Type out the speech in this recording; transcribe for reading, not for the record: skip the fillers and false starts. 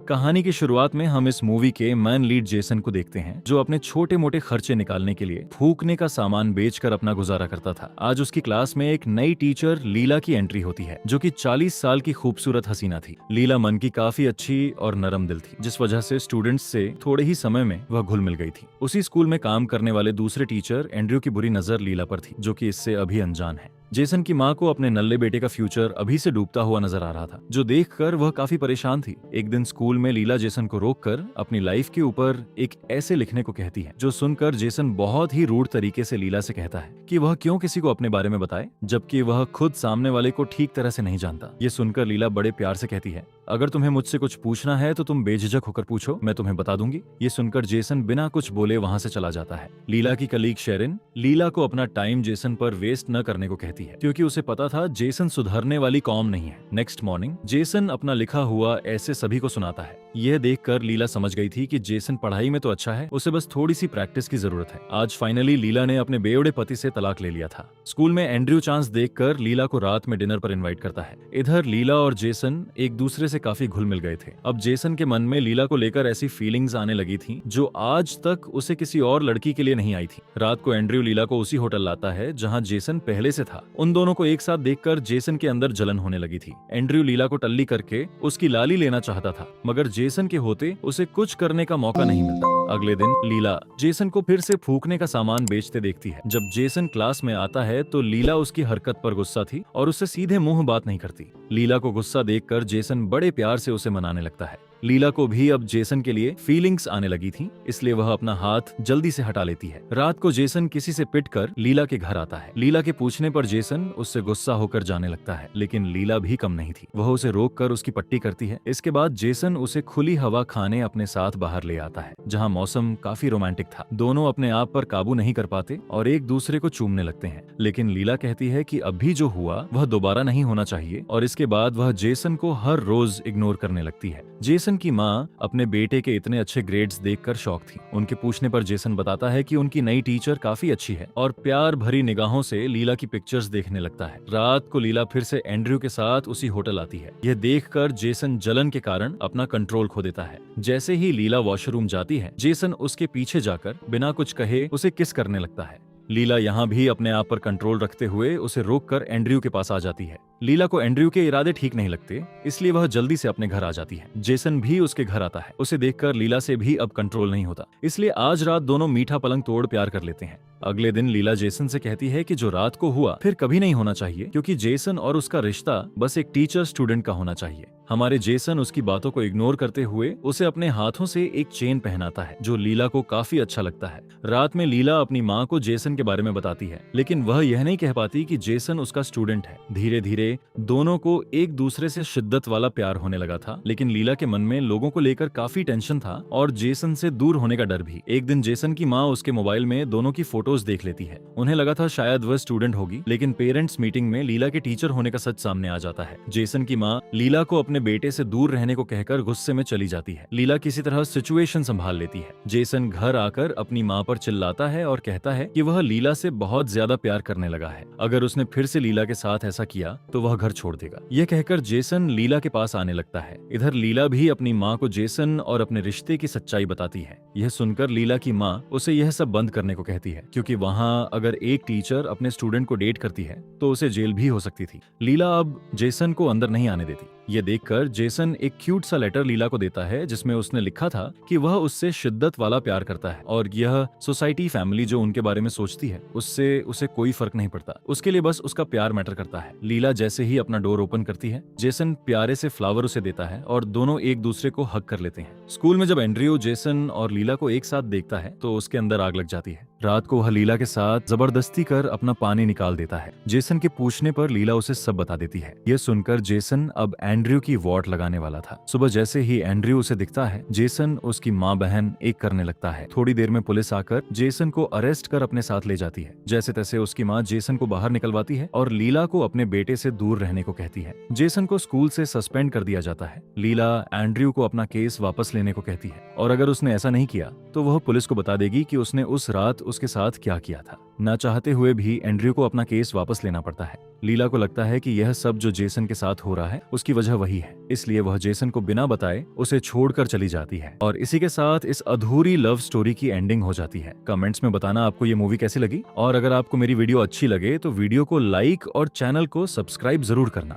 कहानी की शुरुआत में हम इस मूवी के मैन लीड जेसन को देखते हैं, जो अपने छोटे मोटे खर्चे निकालने के लिए फूकने का सामान बेचकर अपना गुजारा करता था। आज उसकी क्लास में एक नई टीचर लीला की एंट्री होती है, जो कि 40 साल की खूबसूरत हसीना थी। लीला मन की काफी अच्छी और नरम दिल थी, जिस वजह से स्टूडेंट्स से थोड़े ही समय में वह घुल मिल गई थी। उसी स्कूल में काम करने वाले दूसरे टीचर एंड्रयू की बुरी नजर लीला पर थी, जो कि इससे अभी अनजान है। जेसन की माँ को अपने नल्ले बेटे का फ्यूचर अभी से डूबता हुआ नजर आ रहा था, जो देखकर वह काफी परेशान थी। एक दिन स्कूल में लीला जेसन को रोककर अपनी लाइफ के ऊपर एक ऐसे लिखने को कहती है, जो सुनकर जेसन बहुत ही रूड तरीके से लीला से कहता है कि वह क्यों किसी को अपने बारे में बताए, जबकि वह खुद सामने वाले को ठीक तरह से नहीं जानता। ये सुनकर लीला बड़े प्यार से कहती है, अगर तुम्हें मुझसे कुछ पूछना है तो तुम बेझिझक होकर पूछो, मैं तुम्हें बता दूंगी। ये सुनकर जेसन बिना कुछ बोले वहां से चला जाता है। लीला की कलीग शेरिन लीला को अपना टाइम जेसन पर वेस्ट न करने को कहती है, क्योंकि उसे पता था जेसन सुधरने वाली कौम नहीं है। नेक्स्ट मॉर्निंग जेसन अपना लिखा हुआ ऐसे सभी को सुनाता है। यह देखकर लीला समझ गई थी कि जेसन पढ़ाई में तो अच्छा है, उसे बस थोड़ी सी प्रैक्टिस की जरूरत है। आज फाइनली लीला ने अपने बेवड़े पति से तलाक ले लिया था। स्कूल में एंड्रयू चांस देखकर लीला को रात में डिनर पर इनवाइट करता है। इधर लीला और जेसन एक दूसरे से काफी घुल मिल गए थे। अब जेसन के मन में लीला को लेकर ऐसी फीलिंग्स आने लगी थी, जो आज तक उसे किसी और लड़की के लिए नहीं आई थी। रात को एंड्रयू लीला को उसी होटल लाता है जहां जेसन पहले से था। उन दोनों को एक साथ देखकर जेसन के अंदर जलन होने लगी थी। एंड्रयू लीला को टल्ली करके उसकी लाली लेना चाहता था, मगर जेसन के होते उसे कुछ करने का मौका नहीं मिलता। अगले दिन लीला जेसन को फिर से फूकने का सामान बेचते देखती है। जब जेसन क्लास में आता है तो लीला उसकी हरकत पर गुस्सा थी और उससे सीधे मुंह बात नहीं करती। लीला को गुस्सा देखकर जेसन बड़े प्यार से उसे मनाने लगता है। लीला को भी अब जेसन के लिए फीलिंग्स आने लगी थी, इसलिए वह अपना हाथ जल्दी से हटा लेती है। रात को जेसन किसी से पिटकर लीला के घर आता है। लीला के पूछने पर जेसन उससे गुस्सा होकर जाने लगता है, लेकिन लीला भी कम नहीं थी। वह उसे रोककर उसकी पट्टी करती है। इसके बाद जेसन उसे खुली हवा खाने अपने साथ बाहर ले आता है, जहां मौसम काफी रोमांटिक था। दोनों अपने आप पर काबू नहीं कर पाते और एक दूसरे को चूमने लगते हैं, लेकिन लीला कहती है कि अभी जो हुआ वह दोबारा नहीं होना चाहिए, और इसके बाद वह जेसन को हर रोज इग्नोर करने लगती है। जेसन की माँ अपने बेटे के इतने अच्छे ग्रेड्स देखकर शॉक थी। उनके पूछने पर जेसन बताता है कि उनकी नई टीचर काफी अच्छी है, और प्यार भरी निगाहों से लीला की पिक्चर्स देखने लगता है। रात को लीला फिर से एंड्रयू के साथ उसी होटल आती है। यह देखकर जेसन जलन के कारण अपना कंट्रोल खो देता है। जैसे ही लीला वॉशरूम जाती है, जेसन उसके पीछे जाकर बिना कुछ कहे उसे किस करने लगता है। लीला यहाँ भी अपने आप पर कंट्रोल रखते हुए उसे रोककर एंड्रयू के पास आ जाती है। लीला को एंड्रयू के इरादे ठीक नहीं लगते, इसलिए वह जल्दी से अपने घर आ जाती है। जेसन भी उसके घर आता है। उसे देखकर लीला से भी अब कंट्रोल नहीं होता, इसलिए आज रात दोनों मीठा पलंग तोड़ प्यार कर लेते हैं। अगले दिन लीला जेसन से कहती है कि जो रात को हुआ फिर कभी नहीं होना चाहिए, क्योंकि जेसन और उसका रिश्ता बस एक टीचर स्टूडेंट का होना चाहिए। हमारे जेसन उसकी बातों को इग्नोर करते हुए उसे अपने हाथों से एक चेन पहनाता है, जो लीला को काफी अच्छा लगता है। रात में लीला अपनी माँ को जेसन के बारे में बताती है, लेकिन वह यह नहीं कह पाती कि जेसन उसका स्टूडेंट है। धीरे धीरे दोनों को एक दूसरे से शिद्दत वाला प्यार होने लगा था, लेकिन लीला के मन में लोगों को लेकर काफी टेंशन था और जेसन से दूर होने का डर भी। एक दिन जेसन की माँ उसके मोबाइल में दोनों की फोटोज देख लेती है। उन्हें लगा था शायद वह स्टूडेंट होगी, लेकिन पेरेंट्स मीटिंग में लीला के टीचर होने का सच सामने आ जाता है। जेसन की माँ लीला को अपने बेटे से दूर रहने को कहकर गुस्से में चली जाती है। लीला किसी तरह सिचुएशन संभाल लेती है। जेसन घर आकर अपनी माँ पर चिल्लाता है और कहता है कि वह लीला से बहुत ज्यादा प्यार करने लगा है। अगर उसने फिर से लीला के साथ ऐसा किया तो वह घर छोड़ देगा। यह कहकर जेसन लीला के पास आने लगता है। इधर लीला भी अपनी माँ को जेसन और अपने रिश्ते की सच्चाई बताती है। यह सुनकर लीला की माँ उसे यह सब बंद करने को कहती है, क्योंकि वहाँ अगर एक टीचर अपने स्टूडेंट को डेट करती है तो उसे जेल भी हो सकती थी। लीला अब जेसन को अंदर नहीं आने देती। ये देखकर जेसन एक क्यूट सा लेटर लीला को देता है, जिसमें उसने लिखा था कि वह उससे शिद्दत वाला प्यार करता है और यह सोसाइटी फैमिली जो उनके बारे में सोचती है उससे उसे कोई फर्क नहीं पड़ता। उसके लिए बस उसका प्यार मैटर करता है। लीला जैसे ही अपना डोर ओपन करती है, जेसन प्यारे से फ्लावर उसे देता है और दोनों एक दूसरे को हग कर लेते हैं। स्कूल में जब एंड्रयू जेसन और लीला को एक साथ देखता है तो उसके अंदर आग लग जाती है। रात को वह लीला के साथ जबरदस्ती कर अपना पानी निकाल देता है। जेसन के पूछने पर लीला उसे सब बता देती है। यह सुनकर जेसन अब एंड्रयू की वॉट लगाने वाला था। सुबह जैसे ही एंड्रयू उसे दिखता है, जेसन उसकी माँ बहन एक करने लगता है। थोड़ी देर में पुलिस आकर जेसन को अरेस्ट कर अपने साथ ले जाती है। जैसे तैसे उसकी माँ जेसन को बाहर निकलवाती है और लीला को अपने बेटे से दूर रहने को कहती है। जेसन को स्कूल से सस्पेंड कर दिया जाता है। लीला एंड्रयू को अपना केस वापस लेने को कहती है, और अगर उसने ऐसा नहीं किया तो वह पुलिस को बता देगी कि उसने उस रात उसके साथ क्या किया था। ना चाहते हुए भी एंड्रयू को अपना केस वापस लेना पड़ता है। लीला को लगता है कि यह सब जो जेसन के साथ हो रहा है उसकी वजह वही है, इसलिए वह जेसन को बिना बताए उसे छोड़कर चली जाती है। और इसी के साथ इस अधूरी लव स्टोरी की एंडिंग हो जाती है। कमेंट्स में बताना आपको ये मूवी कैसी लगी, और अगर आपको मेरी वीडियो अच्छी लगे तो वीडियो को लाइक और चैनल को सब्सक्राइब जरूर करना।